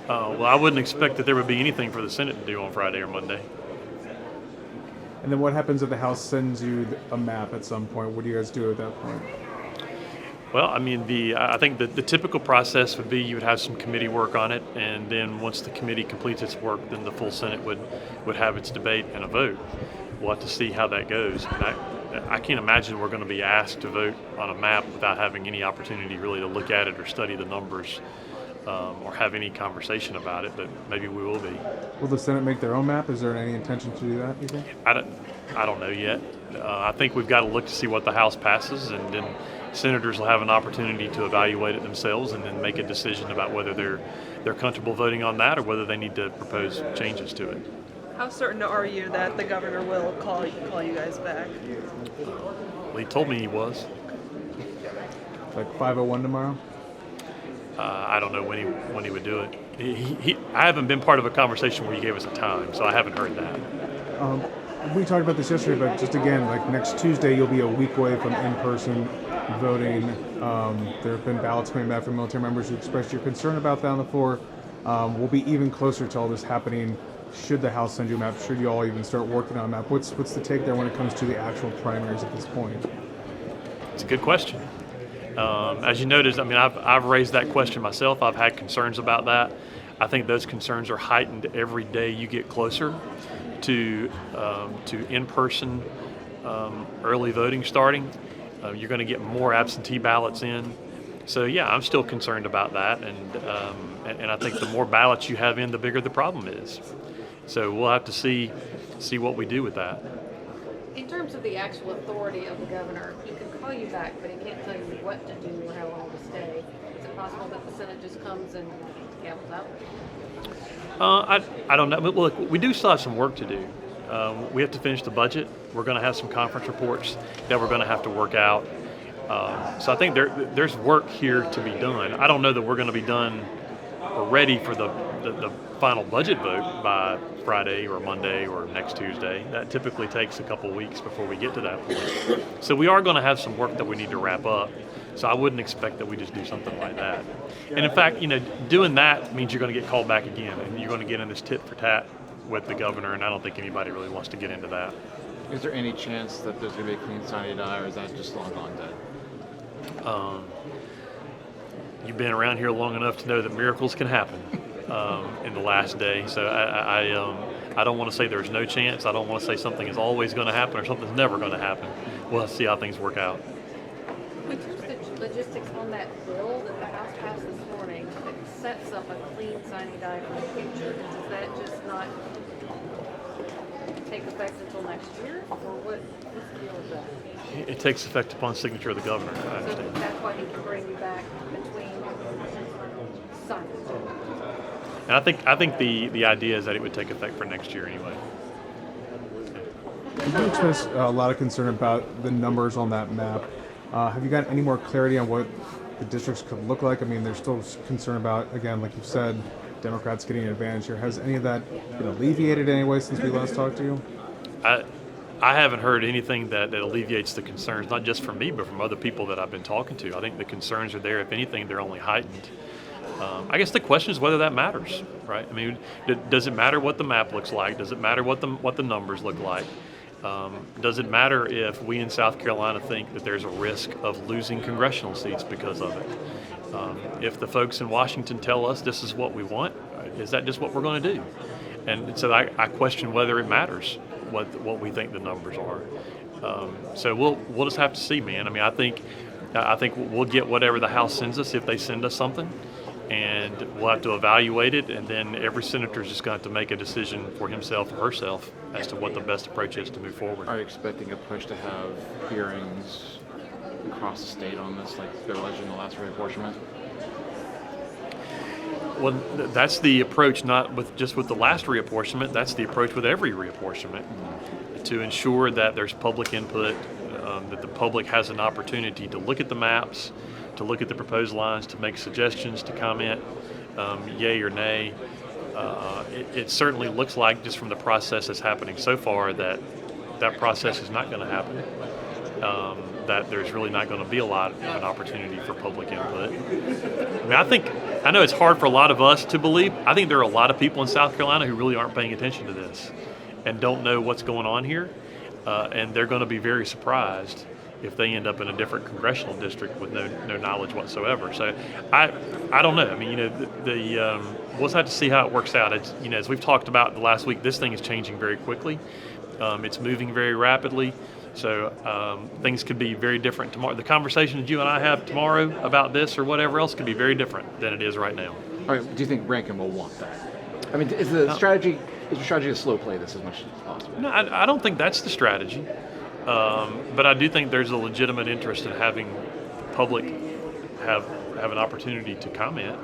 Well, I wouldn't expect that there would be anything for the Senate to do on Friday or Monday. And then what happens if the House sends you a map at some point? What do you guys do at that point? Well, I mean, I think the typical process would be you would have some committee work on it, and then once the committee completes its work, then the full Senate would have its debate and a vote. We'll have to see how that goes. I can't imagine we're going to be asked to vote on a map without having any opportunity really to look at it or study the numbers or have any conversation about it, but maybe we will be. Will the Senate make their own map? Is there any intention to do that, you think? I don't know yet. I think we've got to look to see what the House passes, and then senators will have an opportunity to evaluate it themselves and then make a decision about whether they're comfortable voting on that or whether they need to propose changes to it. How certain are you that the governor will call you guys back? Well, he told me he was. Like 5:01 tomorrow? I don't know when he would do it. I haven't been part of a conversation where he gave us a time, so I haven't heard that. We talked about this yesterday, but just again, like next Tuesday, you'll be a week away from in-person voting. There have been ballots coming back from military members who expressed your concern about that on the floor. We'll be even closer to all this happening. Should the House send you a map? Should you all even start working on a map? What's the take there when it comes to the actual primaries at this point? It's a good question. As you noticed, I mean, I've raised that question myself. I've had concerns about that. I think those concerns are heightened every day you get closer to in-person early voting starting. You're going to get more absentee ballots in. So yeah, I'm still concerned about that, and I think the more ballots you have in, the bigger the problem is. So we'll have to see what we do with that. In terms of the actual authority of the governor, he can call you back, but he can't tell you what to do or how long to stay. Is it possible that the Senate just comes and gavels out? I don't know. But look, we do still have some work to do. We have to finish the budget. We're going to have some conference reports that we're going to have to work out. So I think there's work here to be done. I don't know that we're going to be done or ready for the final budget vote by Friday or Monday or next Tuesday. That typically takes a couple weeks before we get to that point. So we are going to have some work that we need to wrap up. So I wouldn't expect that we just do something like that. And in fact, doing that means you're going to get called back again, and you're going to get in this tit for tat with the governor, and I don't think anybody really wants to get into that. Is there any chance that there's going to be a clean sine die, or is that just long gone dead? You've been around here long enough to know that miracles can happen in the last day. So I don't want to say there's no chance. I don't want to say something is always going to happen or something's never going to happen. We'll see how things work out. In terms of the logistics on that bill that the House passed this morning that sets up a clean sine die for the future, does that just not take effect until next year? Or what's the deal with that? It takes effect upon signature of the governor, I So understand. that's why he can bring you back between signs. And I think the idea is that it would take effect for next year anyway. You expressed a lot of concern about the numbers on that map. Have you got any more clarity on what the districts could look like? I mean, there's still concern about, again, like you said, Democrats getting an advantage here. Has any of that been alleviated in any way since we last talked to you? I haven't heard anything that alleviates the concerns, not just from me, but from other people that I've been talking to. I think the concerns are there. If anything, they're only heightened. I guess the question is whether that matters, right? I mean, does it matter what the map looks like? Does it matter what the numbers look like? Does it matter if we in South Carolina think that there's a risk of losing congressional seats because of it? If the folks in Washington tell us this is what we want, is that just what we're going to do? And so I question whether it matters what we think the numbers are. So we'll just have to see, man. I mean, I think we'll get whatever the House sends us if they send us something, and we'll have to evaluate it, and then every senator is just going to have to make a decision for himself or herself as to what the best approach is to move forward. Are you expecting a push to have hearings across the state on this, like there was in the last reapportionment? Well, that's the approach, not just with the last reapportionment. That's the approach with every reapportionment, to ensure that there's public input, that the public has an opportunity to look at the maps, to look at the proposed lines, to make suggestions, to comment, yay or nay. It certainly looks like, just from the process that's happening so far, that process is not going to happen. That there's really not going to be a lot of an opportunity for public input. mean, I know it's hard for a lot of us to believe. I think there are a lot of people in South Carolina who really aren't paying attention to this and don't know what's going on here, and they're going to be very surprised if they end up in a different congressional district with no knowledge whatsoever. So I don't know. I mean, we'll just have to see how it works out. It's, as we've talked about the last week, this thing is changing very quickly. It's moving very rapidly. So things could be very different tomorrow. The conversation that you and I have tomorrow about this or whatever else could be very different than it is right now. All right, do you think Rankin will want that? I mean, is your strategy to slow play this as much as possible? No, I don't think that's the strategy. But I do think there's a legitimate interest in having the public have an opportunity to comment,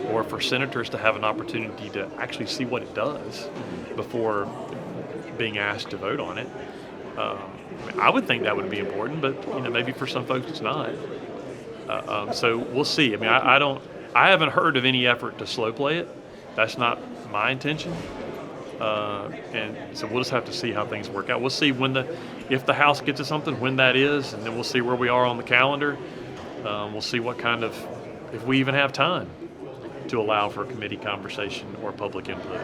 or for senators to have an opportunity to actually see what it does before being asked to vote on it. I would think that would be important, but maybe for some folks it's not. So we'll see. I mean, I haven't heard of any effort to slow play it. That's not my intention. And so we'll just have to see how things work out. We'll see if the House gets to something, when that is, and then we'll see where we are on the calendar. We'll see if we even have time to allow for committee conversation or public input.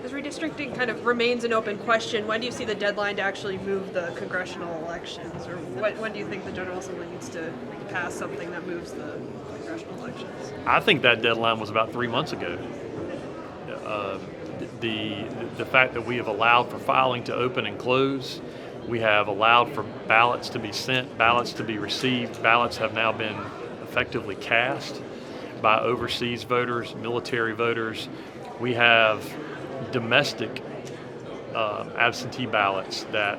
As redistricting kind of remains an open question, when do you see the deadline to actually move the congressional elections? Or when do you think the General Assembly needs to pass something that moves the congressional elections? I think that deadline was about 3 months ago. The fact that we have allowed for filing to open and close, we have allowed for ballots to be sent, ballots to be received, ballots have now been effectively cast by overseas voters, military voters. We have domestic absentee ballots that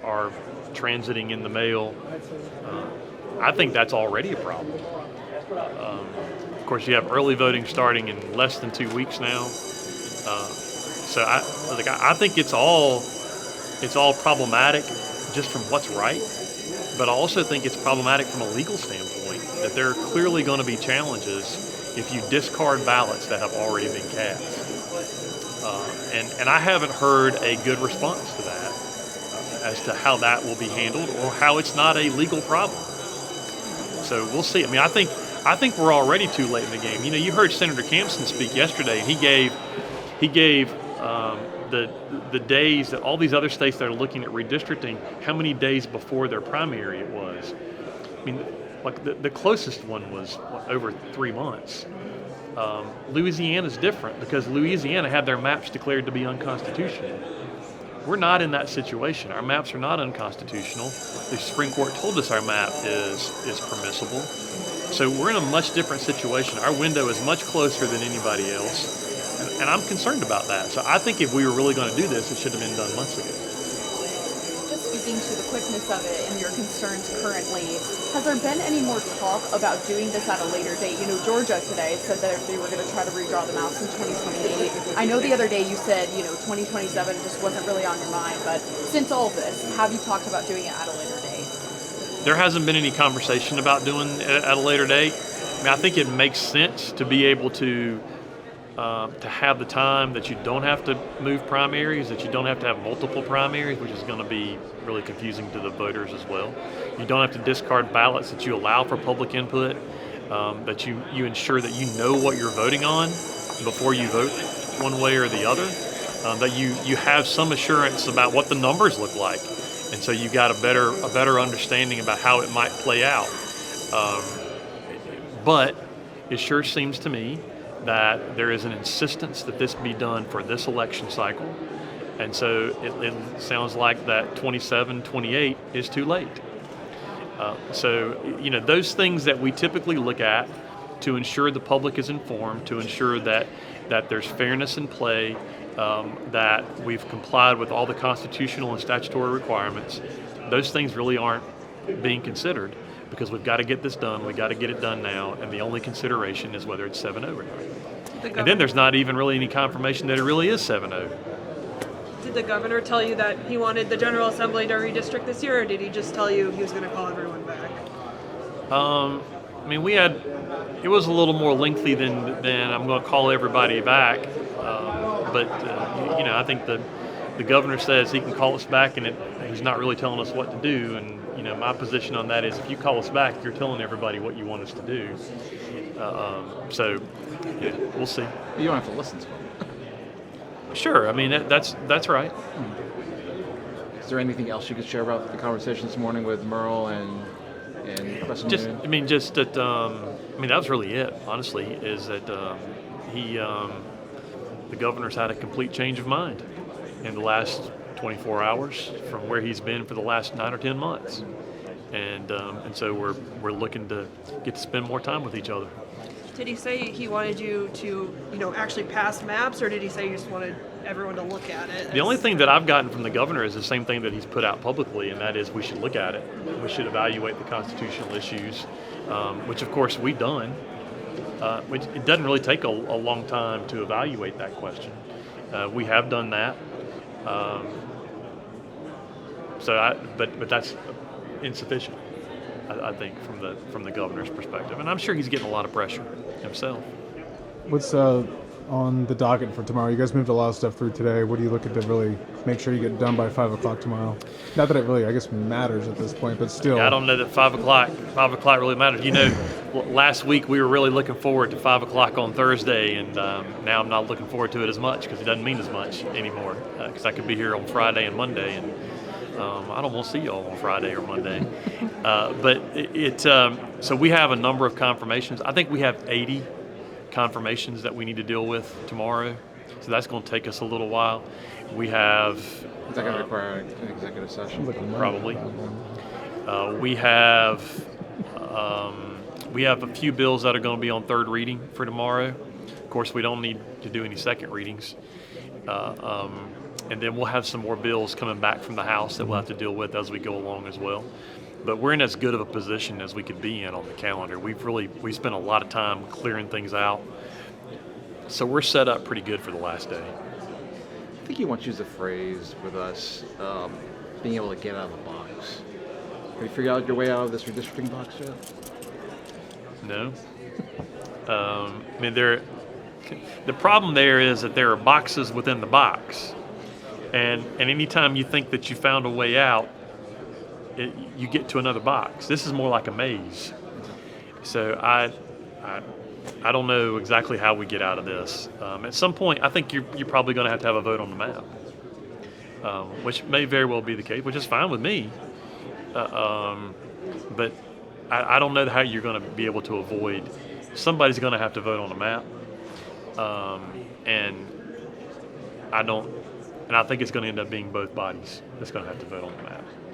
are transiting in the mail. I think that's already a problem. Of course, you have early voting starting in less than 2 weeks now. So I think it's all problematic just from what's right, but I also think it's problematic from a legal standpoint, that there are clearly going to be challenges if you discard ballots that have already been cast. And I haven't heard a good response to that as to how that will be handled or how it's not a legal problem. So we'll see. I mean, I think we're already too late in the game. You heard Senator Campson speak yesterday, and he gave the days that all these other states that are looking at redistricting, how many days before their primary it was. I mean, like the closest one was over 3 months. Louisiana's different because Louisiana had their maps declared to be unconstitutional. We're not in that situation. Our maps are not unconstitutional. The Supreme Court told us our map is permissible. So we're in a much different situation. Our window is much closer than anybody else. And I'm concerned about that. So I think if we were really going to do this, it should have been done months ago. Just speaking to the quickness of it and your concerns currently, has there been any more talk about doing this at a later date? Georgia today said that they were going to try to redraw the maps in 2028. I know the other day you said, 2027 just wasn't really on your mind, but since all of this, have you talked about doing it at a later date? There hasn't been any conversation about doing it at a later date. I mean, I think it makes sense to be able to have the time that you don't have to move primaries, that you don't have to have multiple primaries, which is going to be really confusing to the voters as well. You don't have to discard ballots, that you allow for public input, that you ensure that you know what you're voting on before you vote one way or the other, that you have some assurance about what the numbers look like. And so you got a better understanding about how it might play out. But it sure seems to me that there is an insistence that this be done for this election cycle. And so it sounds like that 27, 28 is too late. So those things that we typically look at to ensure the public is informed, to ensure that there's fairness in play, that we've complied with all the constitutional and statutory requirements, those things really aren't being considered because we've got to get this done. We've got to get it done now, and the only consideration is whether it's 7-0 or not. And then there's not even really any confirmation that it really is 7-0. Did the governor tell you that he wanted the General Assembly to redistrict this year, or did he just tell you he was going to call everyone back? I mean, it was a little more lengthy than I'm going to call everybody back. But I think the governor says he can call us back, and he's not really telling us what to do. And my position on that is, if you call us back, you're telling everybody what you want us to do. So yeah, we'll see. You don't have to listen to them. Sure. I mean, that's right. Is there anything else you could share about the conversation this morning with Merle and Western Just, Union? I mean, just that. I mean, that was really it. Honestly, is that the governor's had a complete change of mind in the last 24 hours from where he's been for the last 9 or 10 months, and so we're looking to get to spend more time with each other. Did he say he wanted you to, actually pass maps, or did he say you just wanted everyone to look at it? The only thing that I've gotten from the governor is the same thing that he's put out publicly, and that is we should look at it. We should evaluate the constitutional issues, which of course we've done. Which it doesn't really take a long time to evaluate that question. We have done that. But that's insufficient, I think, from the governor's perspective, and I'm sure he's getting a lot of pressure himself. What's on the docket for tomorrow? You guys moved a lot of stuff through today. What are you looking to really make sure you get done by 5 o'clock tomorrow? Not that it really, I guess, matters at this point, but still. I don't know that 5 o'clock really matters. Last week we were really looking forward to 5 o'clock on Thursday, and now I'm not looking forward to it as much because it doesn't mean as much anymore. Because I could be here on Friday and Monday, and I don't want to see y'all on Friday or Monday. So we have a number of confirmations. I think we have 80 confirmations that we need to deal with tomorrow. So that's going to take us a little while. We have. Is that going to require an executive session? Probably. We have a few bills that are going to be on third reading for tomorrow. Of course, we don't need to do any second readings. And then we'll have some more bills coming back from the House that we'll have to deal with as we go along as well. But we're in as good of a position as we could be in on the calendar. We spent a lot of time clearing things out. So we're set up pretty good for the last day. I think you once used a phrase with us, being able to get out of the box. Have you figured out your way out of this redistricting box yet? No. I mean, the problem there is that there are boxes within the box. And anytime you think that you found a way out, you get to another box. This is more like a maze. So I don't know exactly how we get out of this. At some point, I think you're probably going to have a vote on the map, which may very well be the case, which is fine with me. But I don't know how you're going to be able to avoid. Somebody's going to have to vote on the map, and I think it's going to end up being both bodies that's going to have to vote on the map.